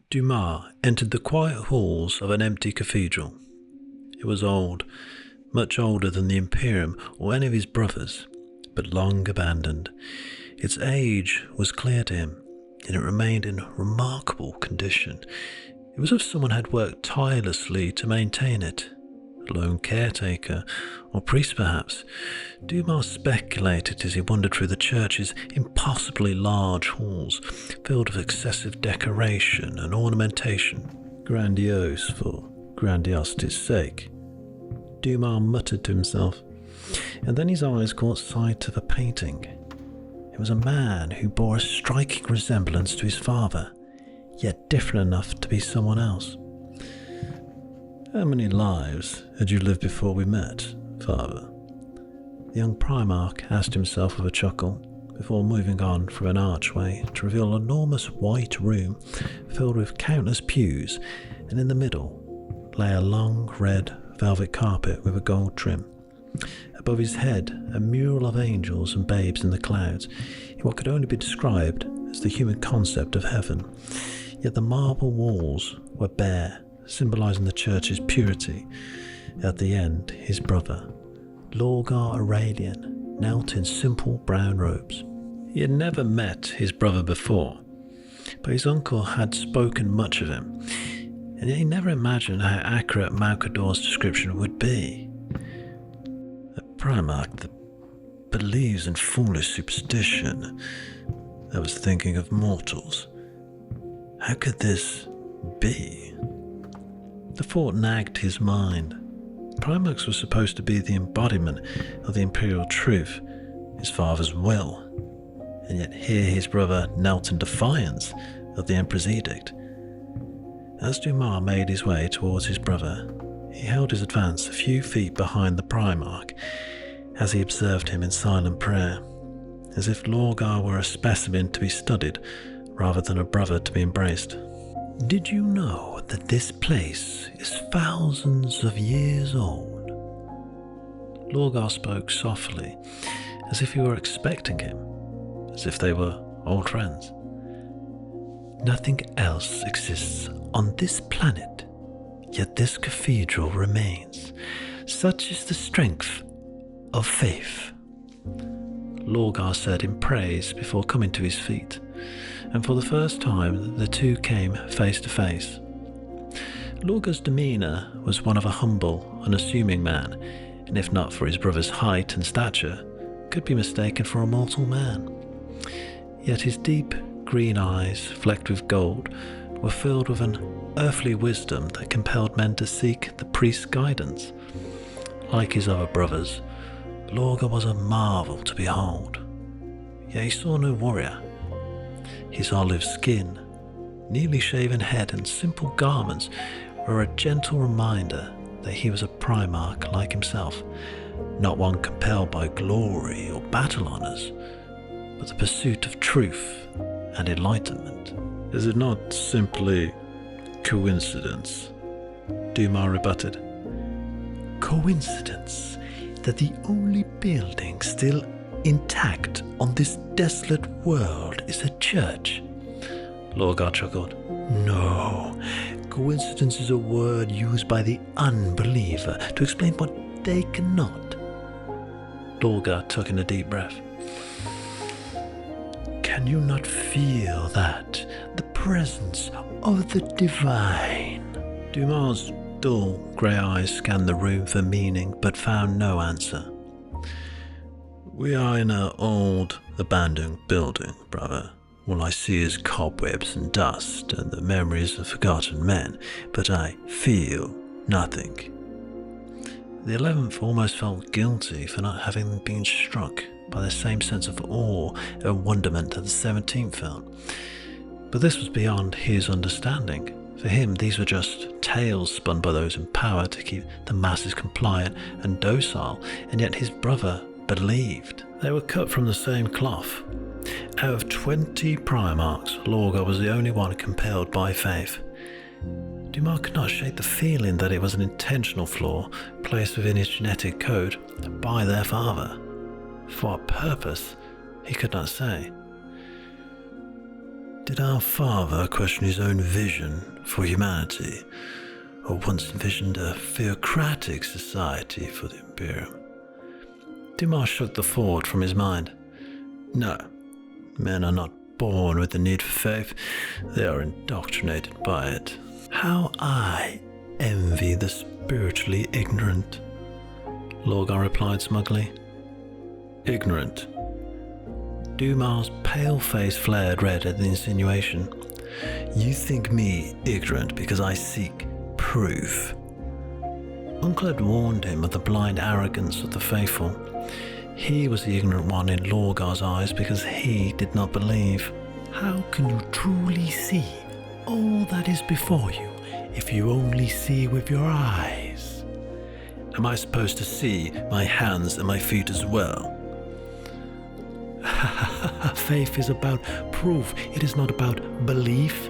Dumah entered the quiet halls of an empty cathedral. It was old, much older than the Imperium or any of his brothers, but long abandoned. Its age was clear to him, and it remained in remarkable condition. It was as if someone had worked tirelessly to maintain it. A lone caretaker, or priest perhaps. Dumah speculated as he wandered through the church's impossibly large halls, filled with excessive decoration and ornamentation, grandiose for grandiosity's sake. Dumah muttered to himself, and then his eyes caught sight of a painting. It was a man who bore a striking resemblance to his father, yet different enough to be someone else. "How many lives had you lived before we met, father?" The young Primarch asked himself with a chuckle, before moving on through an archway to reveal an enormous white room filled with countless pews, and in the middle lay a long red velvet carpet with a gold trim. Above his head, a mural of angels and babes in the clouds, in what could only be described as the human concept of heaven. Yet the marble walls were bare, symbolising the church's purity. At the end, his brother, Lorgar Aurelian, knelt in simple brown robes. He had never met his brother before, but his uncle had spoken much of him, and yet he never imagined how accurate Malcador's description would be. A Primarch that believes in foolish superstition, that was thinking of mortals. How could this be? The thought nagged his mind. Primarchs were supposed to be the embodiment of the imperial truth, his father's will, and yet here his brother knelt in defiance of the Emperor's edict. As Dumah made his way towards his brother, he held his advance a few feet behind the Primarch as he observed him in silent prayer, as if Lorgar were a specimen to be studied rather than a brother to be embraced. "Did you know that this place is thousands of years old?" Lorgar spoke softly, as if he were expecting him, as if they were old friends. "Nothing else exists on this planet, yet this cathedral remains. Such is the strength of faith," Lorgar said in praise before coming to his feet, and for the first time the two came face to face. Lorgar's demeanour was one of a humble, unassuming man, and if not for his brother's height and stature, could be mistaken for a mortal man. Yet his deep green eyes, flecked with gold, were filled with an earthly wisdom that compelled men to seek the priest's guidance. Like his other brothers, Lorgar was a marvel to behold. Yet he saw no warrior. His olive skin, neatly shaven head and simple garments were a gentle reminder that he was a Primarch like himself, not one compelled by glory or battle honours, but the pursuit of truth and enlightenment. "Is it not simply coincidence?" Dumah rebutted. "Coincidence that the only building still intact on this desolate world is a church?" Lorgar chuckled. "No, coincidence is a word used by the unbeliever to explain what they cannot." Lorgar took in a deep breath. "Can you not feel that? The presence of the divine?" Dumah's dull grey eyes scanned the room for meaning but found no answer. "We are in an old, abandoned building, brother. All I see is cobwebs and dust and the memories of forgotten men, but I feel nothing." The 11th almost felt guilty for not having been struck by the same sense of awe and wonderment that the 17th felt. But this was beyond his understanding. For him, these were just tales spun by those in power to keep the masses compliant and docile, and yet his brother believed. They were cut from the same cloth. Out of 20 Primarchs, Lorgar was the only one compelled by faith. Dumah could not shake the feeling that it was an intentional flaw placed within his genetic code by their father. For what purpose, he could not say. Did our father question his own vision for humanity, or once envisioned a theocratic society for the Imperium? Dumah shook the thought from his mind. No, men are not born with the need for faith, they are indoctrinated by it. How I envy the spiritually ignorant, Lorgar replied smugly. Ignorant? Dumah's pale face flared red at the insinuation. You think me ignorant because I seek proof? Uncle had warned him of the blind arrogance of the faithful. He was the ignorant one in Lorgar's eyes because he did not believe. How can you truly see all that is before you if you only see with your eyes? Am I supposed to see my hands and my feet as well? Faith is about proof. It is not about belief.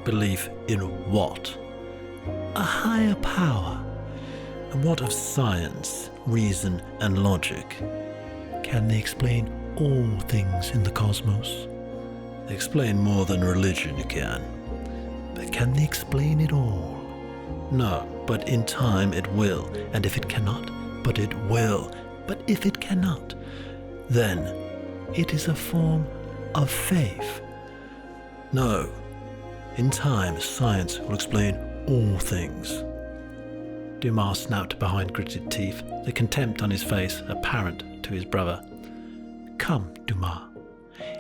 Belief in what? A higher power. And what of science, reason, and logic? Can they explain all things in the cosmos? They explain more than religion can. But can they explain it all? No, but in time it will. And if it cannot, but it will. But if it cannot, then it is a form of faith. No, in time science will explain all things. Dumah snapped behind gritted teeth, the contempt on his face apparent to his brother. Come, Dumah,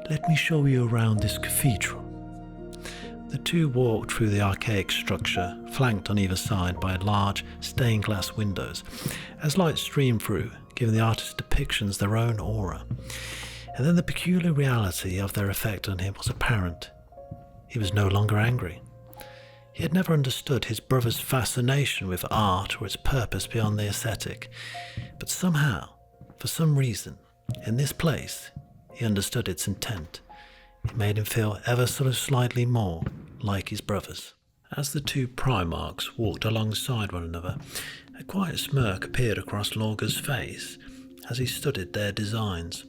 let me show you around this cathedral. The two walked through the archaic structure, flanked on either side by large stained glass windows, as light streamed through, giving the artist's depictions their own aura. And then the peculiar reality of their effect on him was apparent. He was no longer angry. He had never understood his brother's fascination with art or its purpose beyond the aesthetic. But somehow, for some reason, in this place, he understood its intent. It made him feel ever so slightly more like his brothers. As the two Primarchs walked alongside one another, a quiet smirk appeared across Lorgar's face as he studied their designs,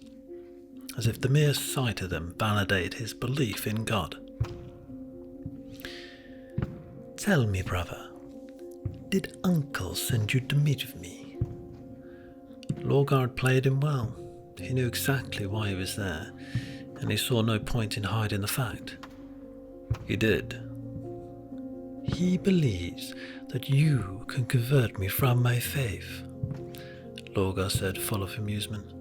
as if the mere sight of them validated his belief in God. Tell me, brother, did Uncle send you to meet with me? Lorgar had played him well. He knew exactly why he was there, and he saw no point in hiding the fact. He did. He believes that you can convert me from my faith, Lorgar said, full of amusement.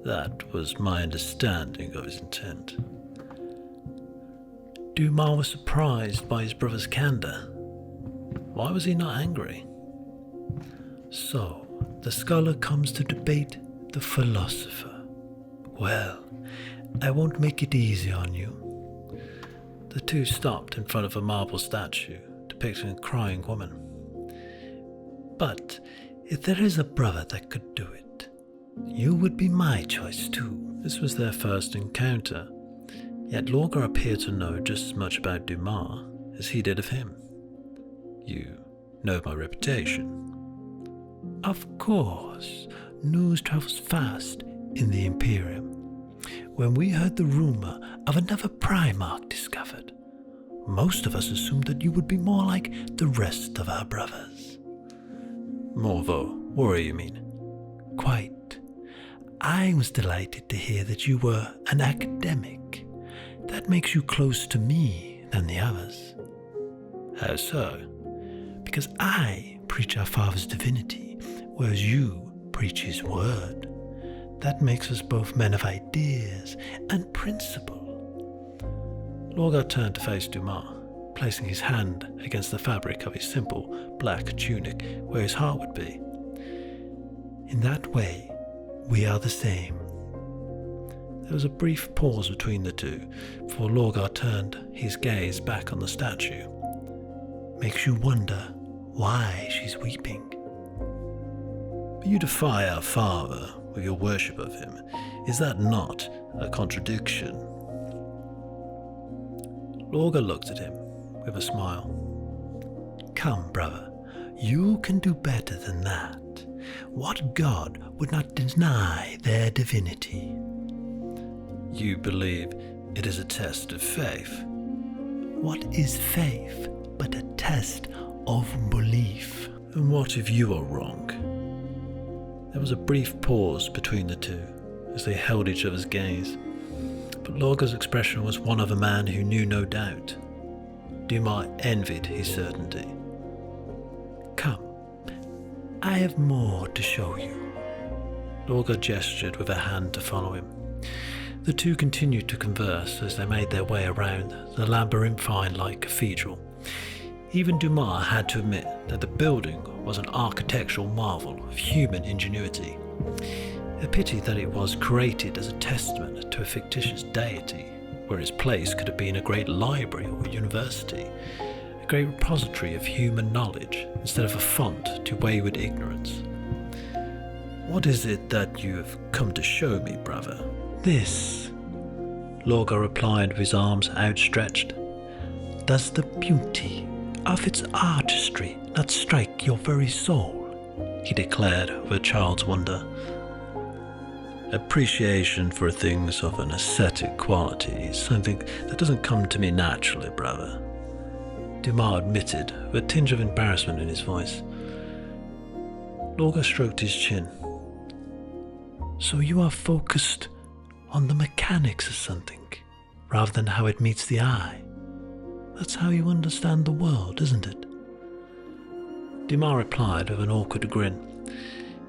That was my understanding of his intent. Dumah was surprised by his brother's candor. Why was he not angry? So, the scholar comes to debate the philosopher. Well, I won't make it easy on you. The two stopped in front of a marble statue depicting a crying woman. But if there is a brother that could do it, you would be my choice too. This was their first encounter. Yet Lorgar appeared to know just as much about Dumah as he did of him. You know my reputation. Of course, news travels fast in the Imperium. When we heard the rumor of another Primarch discovered, most of us assumed that you would be more like the rest of our brothers. Morvo, warrior you mean? Quite. I was delighted to hear that you were an academic. That makes you closer to me than the others. How so? Because I preach our Father's divinity, whereas you preach his word. That makes us both men of ideas and principle. Lorgar turned to face Dumah, placing his hand against the fabric of his simple black tunic where his heart would be. In that way, we are the same. There was a brief pause between the two before Lorgar turned his gaze back on the statue. Makes you wonder why she's weeping. But you defy our father with your worship of him. Is that not a contradiction? Lorgar looked at him with a smile. Come, brother, you can do better than that. What god would not deny their divinity? You believe It is a test of faith. What is faith but a test of belief? And what if you are wrong? There was a brief pause between the two as they held each other's gaze, but Lorga's expression was one of a man who knew no doubt. Dumah envied his certainty. Come, I have more to show you. Lorga gestured with a hand to follow him. The two continued to converse as they made their way around the labyrinthine-like cathedral. Even Dumah had to admit that the building was an architectural marvel of human ingenuity. A pity that it was created as a testament to a fictitious deity, where its place could have been a great library or university, a great repository of human knowledge instead of a font to wayward ignorance. What is it that you have come to show me, brother? This, Lorga replied with his arms outstretched. Does the beauty of its artistry not strike your very soul? He declared with a child's wonder. Appreciation for things of an ascetic quality is something that doesn't come to me naturally, brother, Dumah admitted with a tinge of embarrassment in his voice. Lorga stroked his chin. So you are focused on the mechanics of something, rather than how it meets the eye. That's how you understand the world, isn't it? Dumah replied with an awkward grin.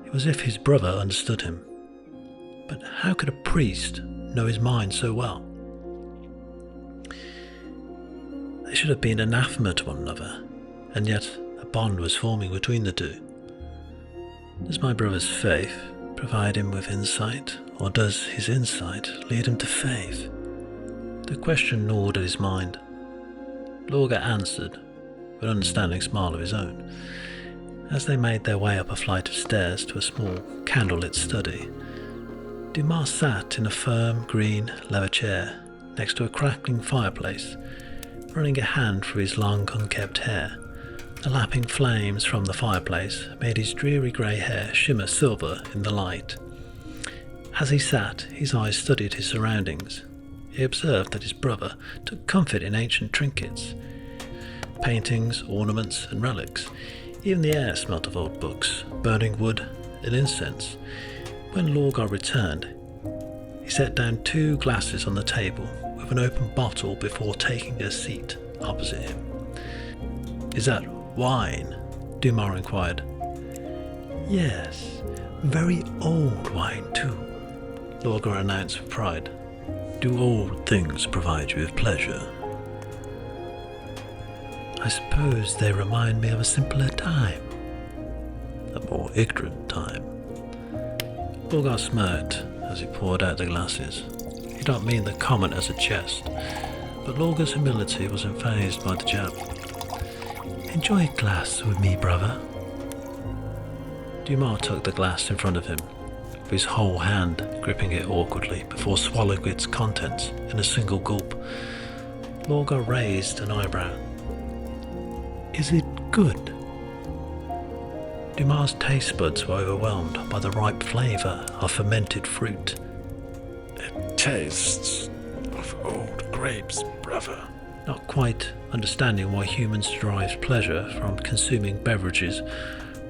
It was as if his brother understood him. But how could a priest know his mind so well? They should have been anathema to one another, and yet a bond was forming between the two. Does my brother's faith provide him with insight, or does his insight lead him to faith? The question gnawed at his mind. Lorga answered, with an understanding smile of his own, as they made their way up a flight of stairs to a small, candlelit study. Dumah sat in a firm, green, leather chair, next to a crackling fireplace, running a hand through his long, unkempt hair. The lapping flames from the fireplace made his dreary grey hair shimmer silver in the light. As he sat, his eyes studied his surroundings. He observed that his brother took comfort in ancient trinkets, paintings, ornaments, and relics. Even the air smelt of old books, burning wood, and incense. When Lorga returned, he set down 2 glasses on the table with an open bottle before taking a seat opposite him. Is that wine? Dumah inquired. Yes, very old wine too, Lorga announced with pride. Do old things provide you with pleasure? I suppose they remind me of a simpler time. A more ignorant time. Lorga smirked as he poured out the glasses. He did not mean the comment as a jest, but Lorga's humility was unfazed by the jab. Enjoy a glass with me, brother. Dumah took the glass in front of him, with his whole hand gripping it awkwardly before swallowing its contents in a single gulp. Lorga raised an eyebrow. Is it good? Dumah's taste buds were overwhelmed by the ripe flavour of fermented fruit. It tastes of old grapes, brother. Not quite understanding why humans derive pleasure from consuming beverages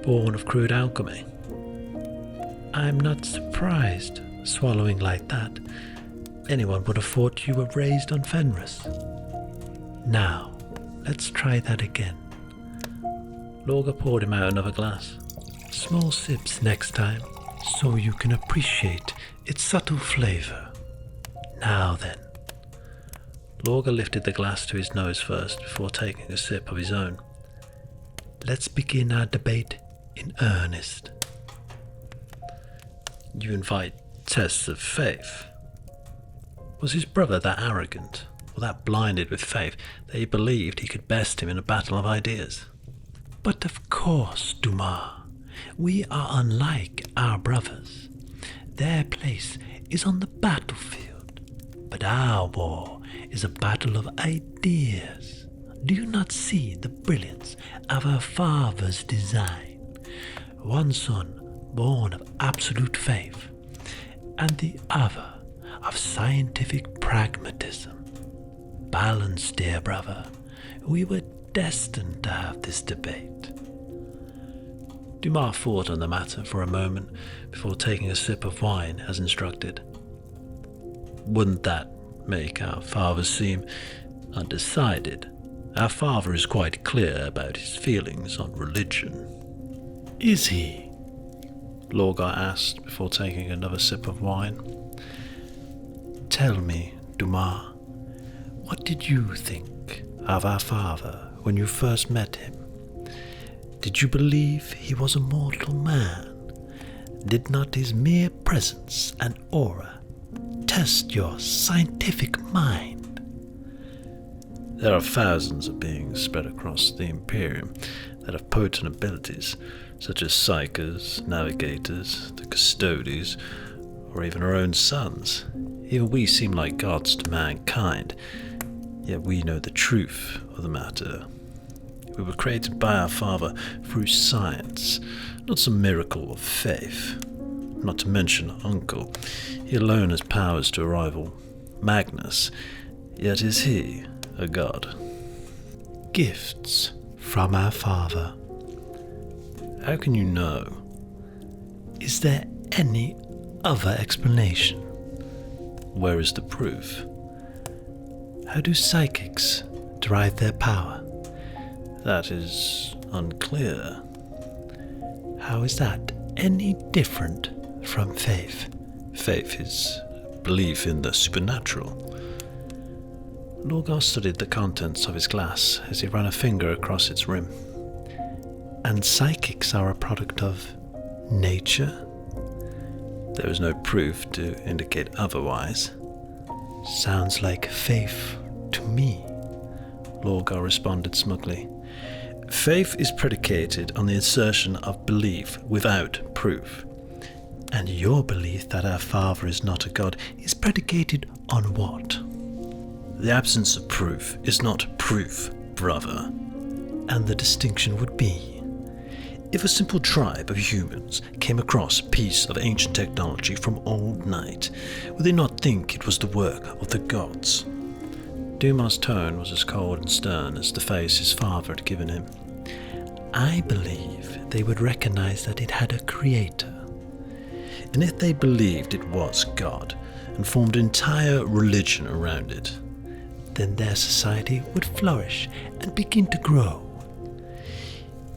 born of crude alchemy. I'm not surprised, swallowing like that. Anyone would have thought you were raised on Fenris. Now, let's try that again. Lorga poured him out another glass. Small sips next time, so you can appreciate its subtle flavour. Now then. Lorga lifted the glass to his nose first before taking a sip of his own. Let's begin our debate in earnest. You invite tests of faith. Was his brother that arrogant, or that blinded with faith, that he believed he could best him in a battle of ideas? But of course, Dumah, we are unlike our brothers. Their place is on the battlefield, but our war is a battle of ideas. Do you not see the brilliance of our father's design? One son born of absolute faith, and the other of scientific pragmatism. Balance, dear brother. We were destined to have this debate. Dumah thought on the matter for a moment before taking a sip of wine as instructed. Wouldn't that make our father seem undecided? Our father is quite clear about his feelings on religion. Is he? Lorgar asked before taking another sip of wine. Tell me, Dumah, what did you think of our father when you first met him? Did you believe he was a mortal man? Did not his mere presence and aura test your scientific mind? There are thousands of beings spread across the Imperium that have potent abilities, such as psychers, navigators, the custodies, or even our own sons. Even we seem like gods to mankind, yet we know the truth of the matter. We were created by our Father through science, not some miracle of faith. Not to mention Uncle. He alone has powers to rival Magnus, yet is he a god. Gifts from our Father. How can you know? Is there any other explanation? Where is the proof? How do psychics derive their power? That is unclear. How is that any different from faith? Faith is belief in the supernatural. Lorgar studied the contents of his glass as he ran a finger across its rim. And psychics are a product of nature? There is no proof to indicate otherwise. Sounds like faith to me, Lorgar responded smugly. Faith is predicated on the assertion of belief without proof. And your belief that our Father is not a god is predicated on what? The absence of proof is not proof, brother. And the distinction would be? If a simple tribe of humans came across a piece of ancient technology from old night, would they not think it was the work of the gods? Dumah's tone was as cold and stern as the face his father had given him. I believe they would recognize that it had a creator. And if they believed it was God and formed an entire religion around it, then their society would flourish and begin to grow.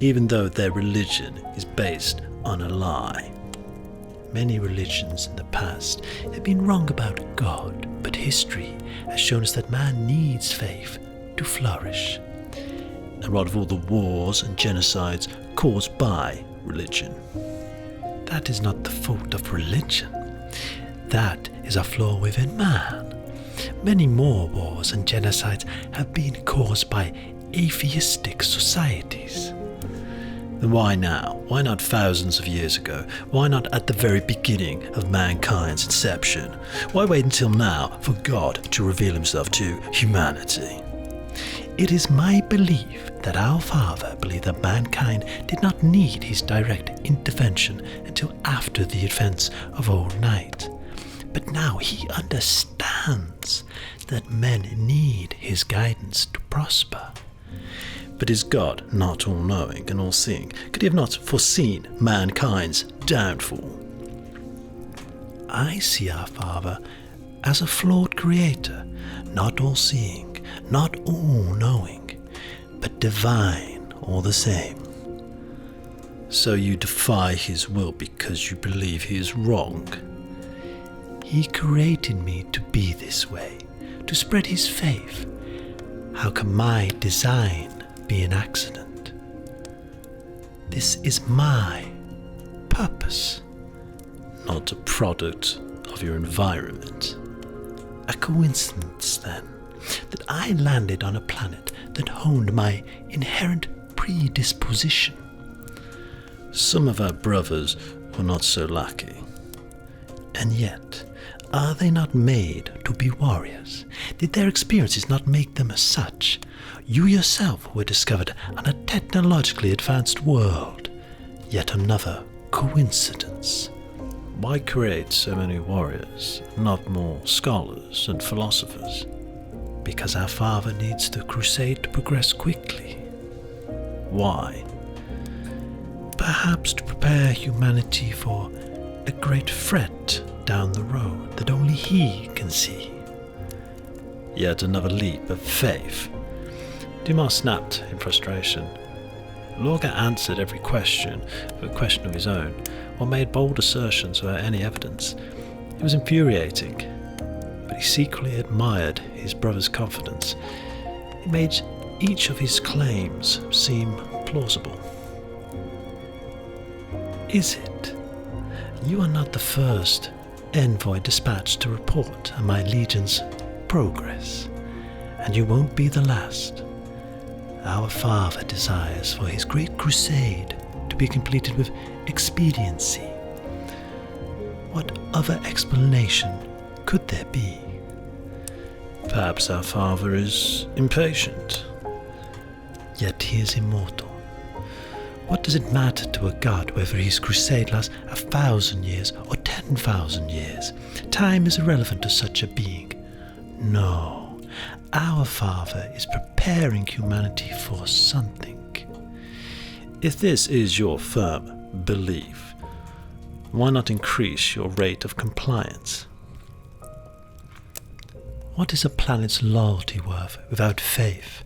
Even though their religion is based on a lie. Many religions in the past have been wrong about God, but history has shown us that man needs faith to flourish. And what of all the wars and genocides caused by religion? That is not the fault of religion. That is a flaw within man. Many more wars and genocides have been caused by atheistic societies. Then why now? Why not thousands of years ago? Why not at the very beginning of mankind's inception? Why wait until now for God to reveal himself to humanity? It is my belief that our Father believed that mankind did not need his direct intervention until after the events of old night. But now he understands that men need his guidance to prosper. But is God not all-knowing and all-seeing? Could he have not foreseen mankind's downfall? I see our Father as a flawed creator, not all-seeing, not all-knowing, but divine all the same. So you defy his will because you believe he is wrong? He created me to be this way, to spread his faith. How can my design be an accident? This is my purpose. Not a product of your environment. A coincidence, then, that I landed on a planet that honed my inherent predisposition. Some of our brothers were not so lucky. And yet, are they not made to be warriors? Did their experiences not make them as such? You yourself were discovered on a technologically advanced world. Yet another coincidence. why create so many warriors, not more scholars and philosophers? Because our father needs the crusade to progress quickly. Why? Perhaps to prepare humanity for a great threat down the road that only he can see. Yet another leap of faith. Dumah snapped in frustration. Lorgar answered every question with a question of his own, or made bold assertions without any evidence. It was infuriating, but he secretly admired his brother's confidence. It made each of his claims seem plausible. Is it? You are not the first envoy dispatched to report on my legion's progress, and you won't be the last. Our father desires for his great crusade to be completed with expediency. What other explanation could there be? Perhaps our father is impatient. Yet he is immortal. What does it matter to a god whether his crusade lasts 1,000 years or 10,000 years? Time is irrelevant to such a being. No, our father is preparing humanity for something. If this is your firm belief, why not increase your rate of compliance? What is a planet's loyalty worth without faith?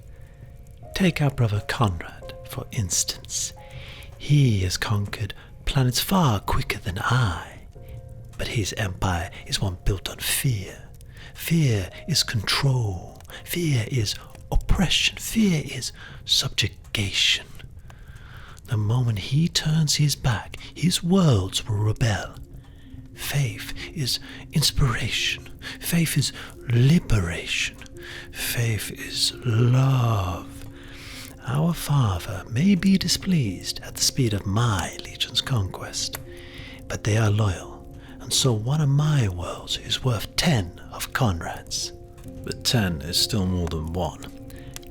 Take our brother Conrad, for instance. He has conquered planets far quicker than I, but his empire is one built on fear. Fear is control. Fear is oppression. Fear is subjugation. The moment he turns his back, his worlds will rebel. Faith is inspiration. Faith is liberation. Faith is love. Our father may be displeased at the speed of my legion's conquest, but they are loyal, and so one of my worlds is worth 10 of Conrad's. But 10 is still more than 1.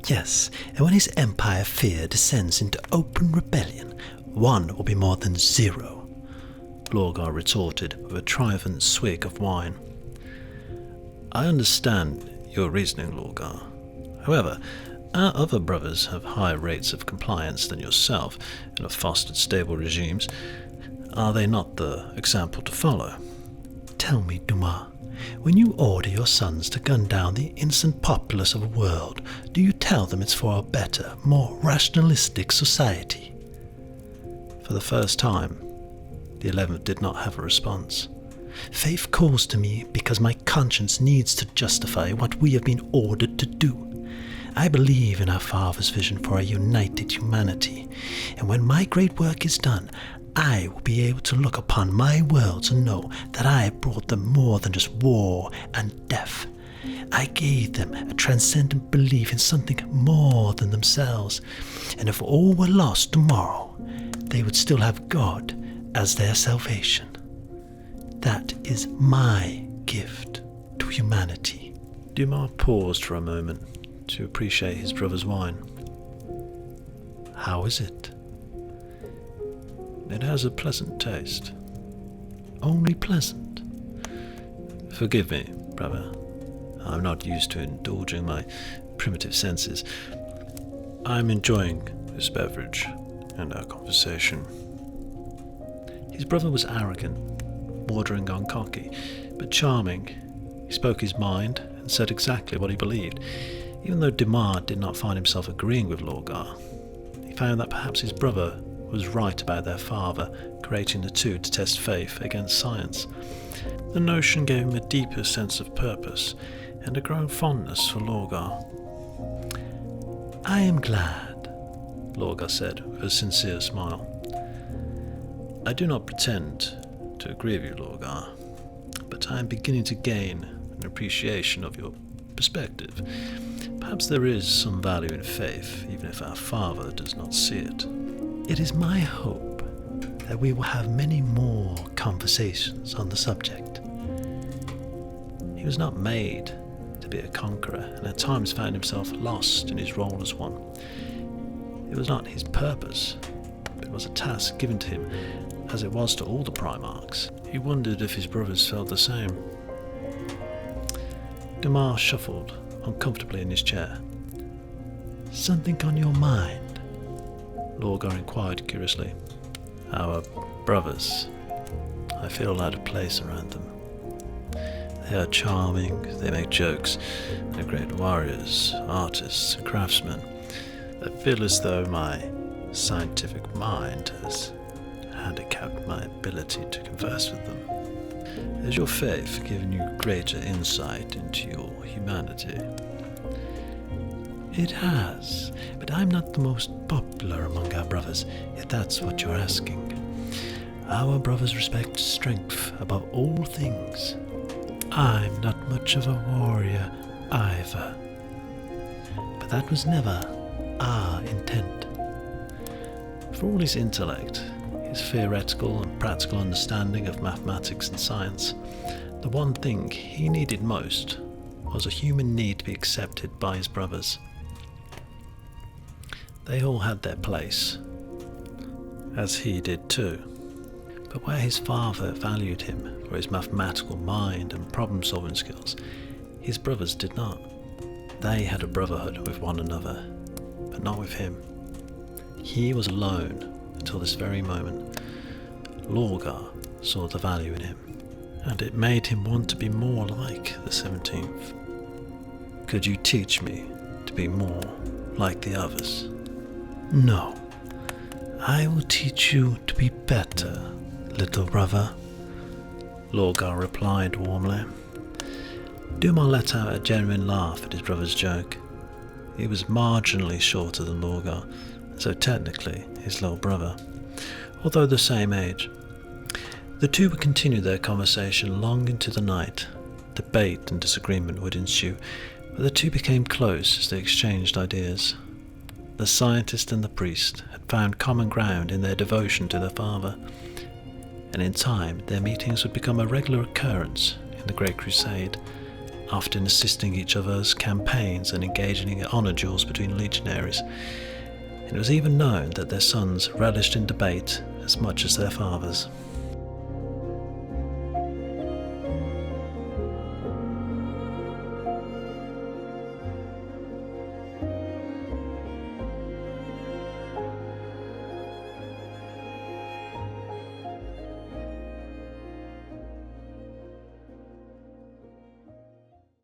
Yes, and when his empire fear descends into open rebellion, 1 will be more than 0. Lorgar retorted with a triumphant swig of wine. I understand your reasoning, Lorgar. However, our other brothers have higher rates of compliance than yourself and have fostered stable regimes. Are they not the example to follow? Tell me, Dumah, when you order your sons to gun down the innocent populace of a world, do you tell them it's for a better, more rationalistic society? For the first time, the 11th did not have a response. Faith calls to me because my conscience needs to justify what we have been ordered to do. I believe in our Father's vision for a united humanity, and when my great work is done, I will be able to look upon my worlds and know that I have brought them more than just war and death. I gave them a transcendent belief in something more than themselves, and if all were lost tomorrow, they would still have God as their salvation. That is my gift to humanity. Dumah paused for a moment to appreciate his brother's wine. How is it? It has a pleasant taste. Only pleasant? Forgive me, brother. I'm not used to indulging my primitive senses. I'm enjoying this beverage and our conversation. His brother was arrogant, bordering on cocky, but charming. He spoke his mind and said exactly what he believed. Even though Dumah did not find himself agreeing with Lorgar, he found that perhaps his brother was right about their father creating the two to test faith against science. The notion gave him a deeper sense of purpose and a growing fondness for Lorgar. I am glad, Lorgar said with a sincere smile. I do not pretend to agree with you, Lorgar, but I am beginning to gain an appreciation of your perspective. Perhaps there is some value in faith, even if our father does not see it. It is my hope that we will have many more conversations on the subject. He was not made to be a conqueror, and at times found himself lost in his role as one. It was not his purpose, It was a task given to him, as it was to all the Primarchs. He wondered if his brothers felt the same. Dumah shuffled uncomfortably in his chair. Something on your mind? Lorgar inquired curiously. Our brothers. I feel out of place around them. They are charming, they make jokes, they're great warriors, artists, and craftsmen. I feel as though my scientific mind has handicapped my ability to converse with them. Has your faith given you greater insight into your humanity? It has, but I'm not the most popular among our brothers, if that's what you're asking. Our brothers respect strength above all things. I'm not much of a warrior either. But that was never our intent. For all his intellect, his theoretical and practical understanding of mathematics and science, the one thing he needed most was a human need to be accepted by his brothers. They all had their place, as he did too. But where his father valued him for his mathematical mind and problem-solving skills, his brothers did not. They had a brotherhood with one another, but not with him. He was alone until this very moment. Lorgar saw the value in him, and it made him want to be more like the 17th. Could you teach me to be more like the others? No. I will teach you to be better, little brother, Lorgar replied warmly. Dumah let out a genuine laugh at his brother's joke. He was marginally shorter than Lorgar, so technically his little brother, although the same age. The two would continue their conversation long into the night. Debate and disagreement would ensue, but the two became close as they exchanged ideas. The scientist and the priest had found common ground in their devotion to their father, and in time their meetings would become a regular occurrence in the Great Crusade, often assisting each other's campaigns and engaging in honour duels between legionaries. It was even known that their sons relished in debate as much as their fathers.